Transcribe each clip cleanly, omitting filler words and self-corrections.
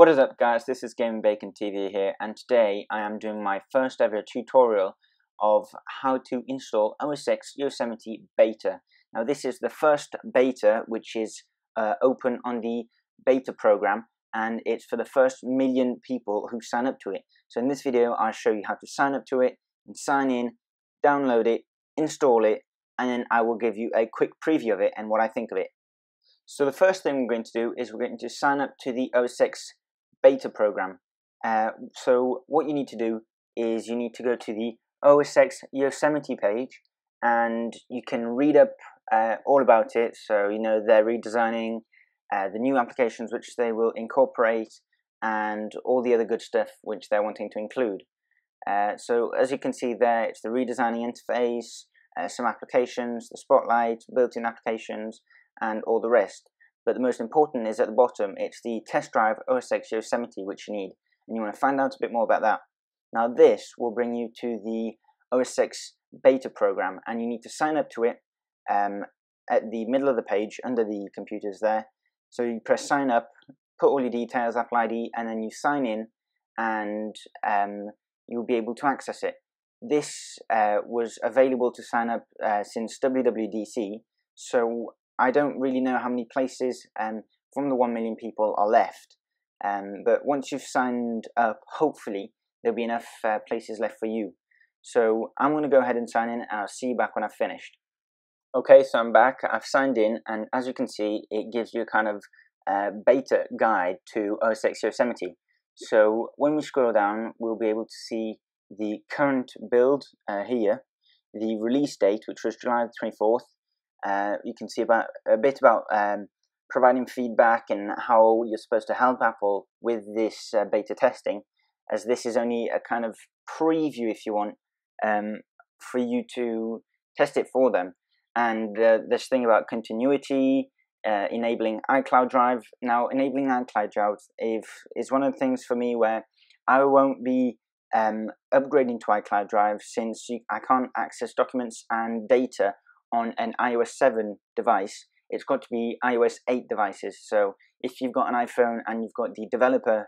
What is up, guys? This is GamingBaconTV here, and today I am doing my first ever tutorial of how to install OS X Yosemite beta. Now, this is the first beta which is open on the beta program, and it's for the first 1 million people who sign up to it. So in this video, I'll show you how to sign up to it and sign in, download it, install it, and then I will give you a quick preview of it and what I think of it. So the first thing we're going to do is we're going to sign up to the OS X beta program. So what you need to do is you need to go to the OS X Yosemite page, and you can read up all about it. So you know they're redesigning the new applications which they will incorporate, and all the other good stuff which they're wanting to include. So as you can see there, it's the redesigning interface, some applications, the spotlight, built-in applications, and all the rest. But the most important is at the bottom. It's the test drive OS X Yosemite which you need, and you want to find out a bit more about that. Now this will bring you to the OS X beta program, and you need to sign up to it at the middle of the page under the computers there. So you press sign up, put all your details, Apple ID, and then you sign in, and you'll be able to access it. This was available to sign up since WWDC, so I don't really know how many places from the 1 million people are left, but once you've signed up, hopefully there'll be enough places left for you. So I'm going to go ahead and sign in, and I'll see you back when I've finished. Okay, so I'm back. I've signed in, and as you can see, it gives you a kind of beta guide to OS X Yosemite. So when we scroll down, we'll be able to see the current build here, the release date, which was July the 24th. You can see a bit about providing feedback and how you're supposed to help Apple with this beta testing, as this is only a kind of preview, if you want, for you to test it for them. And this thing about continuity, enabling iCloud Drive. Now, enabling iCloud Drive is one of the things for me where I won't be upgrading to iCloud Drive, since I can't access documents and data on an iOS 7 device. It's got to be iOS 8 devices. So if you've got an iPhone and you've got the developer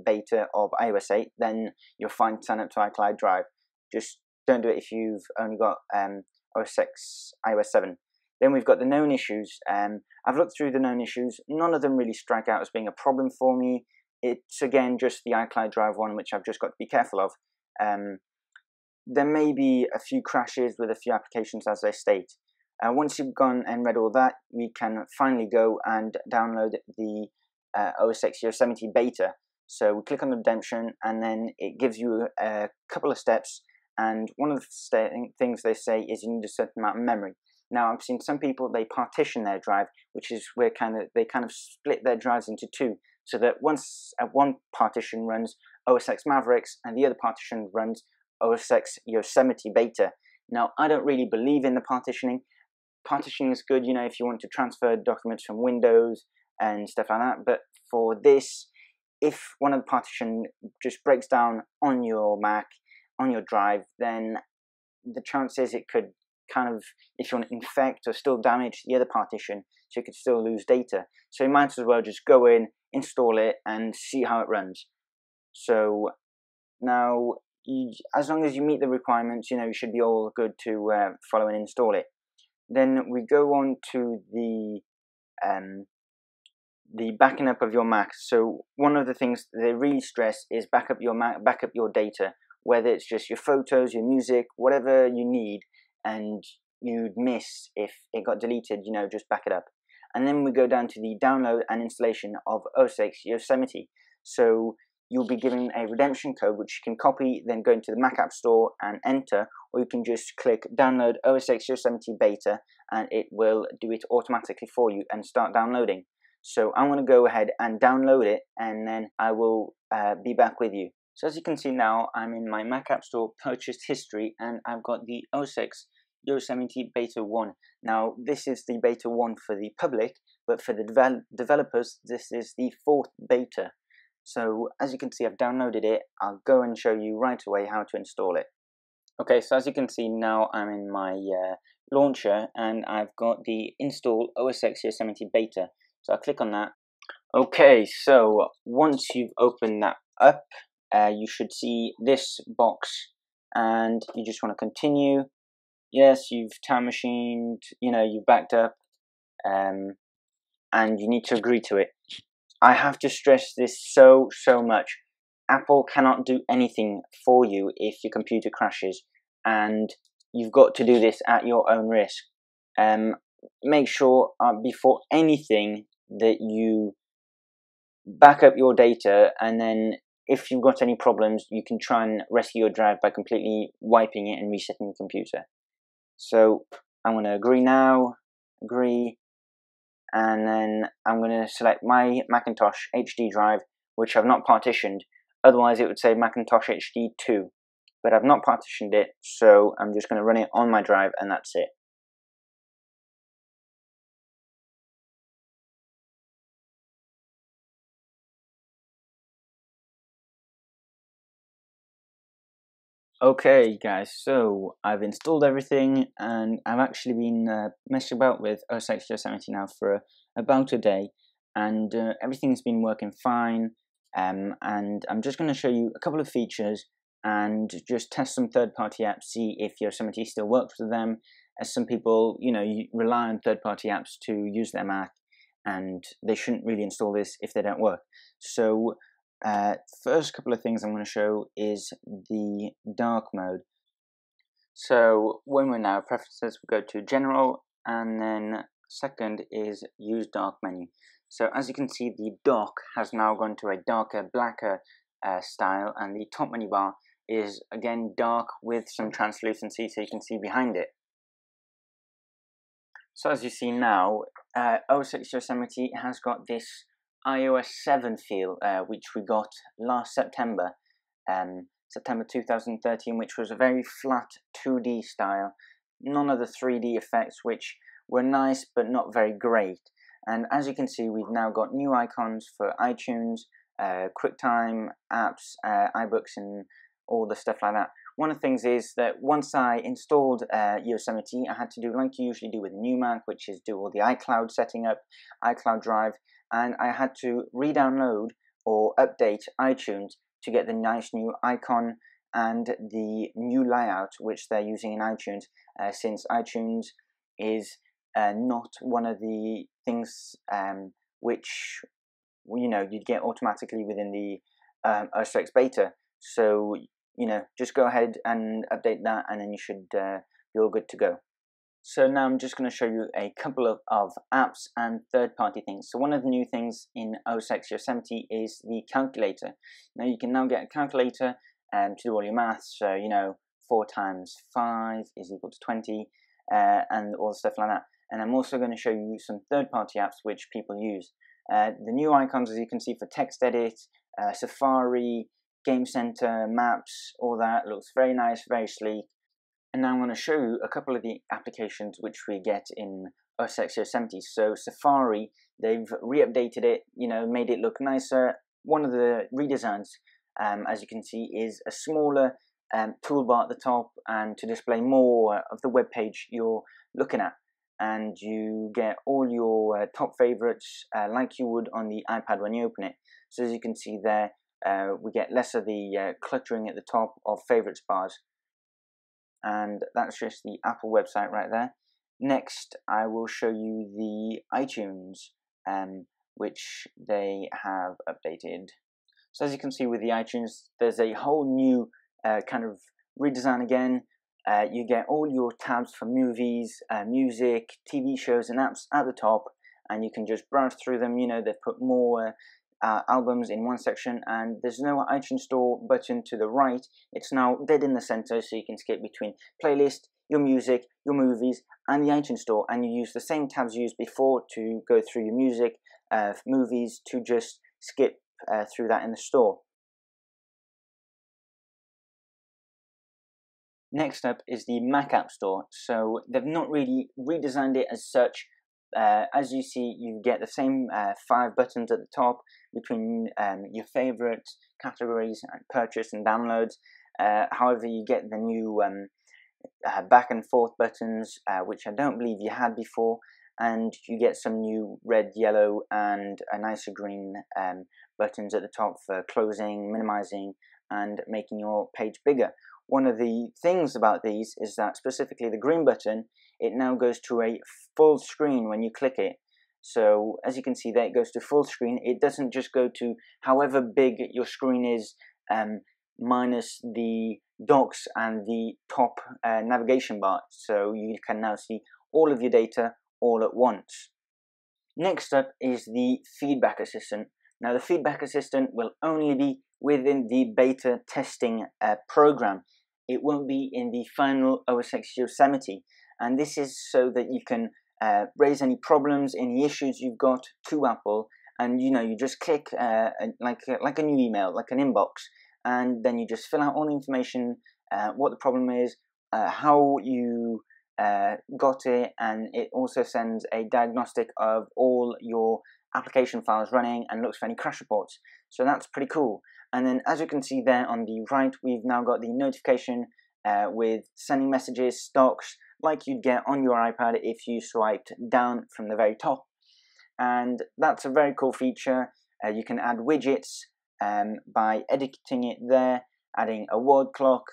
beta of iOS 8, then you're fine to sign up to iCloud Drive. Just don't do it if you've only got OS X iOS 7. Then we've got the known issues. I've looked through the known issues. None of them really strike out as being a problem for me. It's again just the iCloud Drive one which I've just got to be careful of. There may be a few crashes with a few applications, as they state. Once you've gone and read all that, we can finally go and download the OS X Yosemite beta. So we click on the redemption, and then it gives you a couple of steps. And one of the things they say is you need a certain amount of memory. Now, I've seen some people, they partition their drive, which is where they kind of split their drives into two, so that once one partition runs OS X Mavericks and the other partition runs OS X Yosemite beta. Now, I don't really believe in the partitioning. Partitioning is good, you know, if you want to transfer documents from Windows and stuff like that. But for this, if one of the partition just breaks down on your Mac, on your drive, then the chances it could kind of, if you want to infect or still damage the other partition, so you could still lose data. So you might as well just go in, install it, and see how it runs. So now, as long as you meet the requirements, you know, you should be all good to follow and install it. Then we go on to the backing up of your Mac. So one of the things they really stress is back up your Mac, back up your data, whether it's just your photos, your music, whatever you need, and you'd miss if it got deleted, you know, just back it up. And then we go down to the download and installation of OS X Yosemite. So you'll be given a redemption code which you can copy, then go into the Mac App Store and enter, or you can just click download OS X Yosemite beta, and it will do it automatically for you and start downloading. So I'm going to go ahead and download it, and then I will be back with you. So as you can see now, I'm in my Mac App Store purchased history, and I've got the OS X Yosemite Beta 1. Now, this is the Beta 1 for the public, but for the developers, this is the 4th beta. So as you can see, I've downloaded it. I'll go and show you right away how to install it. Okay, so as you can see now, I'm in my launcher, and I've got the install OS X Yosemite beta. So I'll click on that. Okay, so once you've opened that up, you should see this box, and you just want to continue. Yes, you've time machined, you've backed up, and you need to agree to it. I have to stress this so much. Apple cannot do anything for you if your computer crashes, and you've got to do this at your own risk. Make sure before anything that you back up your data, and then if you've got any problems, you can try and rescue your drive by completely wiping it and resetting the computer. So I'm going to agree now, agree, and then I'm going to select my Macintosh HD drive, which I've not partitioned. Otherwise it would say Macintosh HD 2, but I've not partitioned it, so I'm just going to run it on my drive, and that's it. Okay guys, so I've installed everything, and I've actually been messing about with OS X Yosemite now for about a day, and everything's been working fine, and I'm just going to show you a couple of features and just test some third-party apps, see if Yosemite still works with them, as some people, you rely on third-party apps to use their Mac, and they shouldn't really install this if they don't work. So first couple of things I'm going to show is the dark mode. So when we're now preferences, we go to general, and then second is use dark menu. So as you can see, the dock has now gone to a darker, blacker style, and the top menu bar is again dark with some translucency so you can see behind it. So as you see now, OS X Yosemite has got this iOS 7 feel, which we got last September, September 2013, which was a very flat 2D style, none of the 3D effects, which were nice but not very great. And as you can see, we've now got new icons for iTunes, QuickTime, apps, iBooks, and all the stuff like that. One of the things is that once I installed Yosemite, I had to do like you usually do with a new Mac, which is do all the iCloud setting up, iCloud Drive, and I had to re-download or update iTunes to get the nice new icon and the new layout which they're using in iTunes, since iTunes is not one of the things which you'd get automatically within the OS X beta. So just go ahead and update that, and then you should be all good to go. So now I'm just going to show you a couple of apps and third-party things. So one of the new things in OS X Yosemite is the calculator. Now you can now get a calculator to do all your maths. So 4 times 5 is equal to 20, and all the stuff like that. And I'm also going to show you some third-party apps which people use. The new icons, as you can see, for text edit, Safari, Game Center, Maps, all that looks very nice, very sleek. And now I'm going to show you a couple of the applications which we get in OS X Yosemite. So Safari, they've re-updated it, made it look nicer. One of the redesigns, as you can see, is a smaller toolbar at the top, and to display more of the web page you're looking at. And you get all your top favorites like you would on the iPad when you open it. So as you can see there, we get less of the cluttering at the top of favorites bars. And that's just the Apple website right there. Next, I will show you the iTunes, which they have updated. So as you can see with the iTunes, there's a whole new kind of redesign again. You get all your tabs for movies, music, TV shows, and apps at the top, and you can just browse through them. They've put more albums in one section, and there's no iTunes Store button to the right. It's now dead in the center, so you can skip between playlist, your music, your movies, and the iTunes Store, and you use the same tabs used before to go through your music, movies, to just skip through that in the store. Next up is the Mac App Store. So they've not really redesigned it as such. As you see, you get the same 5 buttons at the top between your favorite categories, purchase and downloads. However, you get the new back and forth buttons, which I don't believe you had before. and you get some new red, yellow, and a nicer green buttons at the top for closing, minimizing, and making your page bigger. One of the things about these is that specifically the green button, it now goes to a full screen when you click it. So as you can see there, it goes to full screen. It doesn't just go to however big your screen is, minus the docks and the top navigation bar. So you can now see all of your data all at once. Next up is the feedback assistant. Now the feedback assistant will only be within the beta testing program. It won't be in the final OS X Yosemite, and this is so that you can raise any problems, any issues you've got to Apple, and you just click like a new email, like an inbox, and then you just fill out all the information, what the problem is, how you got it, and it also sends a diagnostic of all your application files running and looks for any crash reports. So that's pretty cool. And then as you can see there on the right, we've now got the notification with sending messages, stocks, like you'd get on your iPad if you swiped down from the very top. And that's a very cool feature. You can add widgets by editing it there, adding a word clock,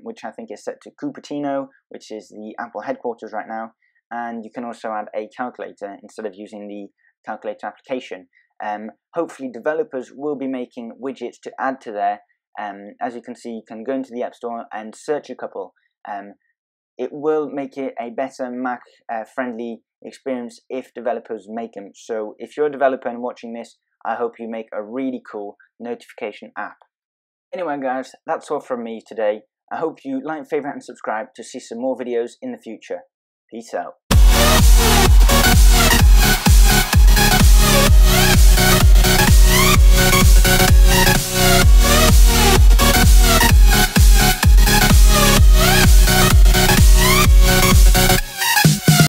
which I think is set to Cupertino, which is the Apple headquarters right now. And you can also add a calculator instead of using the calculator application. Hopefully developers will be making widgets to add to there. As you can see, you can go into the App Store and search a couple. It will make it a better Mac friendly experience if developers make them. So if you're a developer and watching this, I hope you make a really cool notification app. Anyway guys, that's all from me today. I hope you like, favorite and subscribe to see some more videos in the future. Peace out.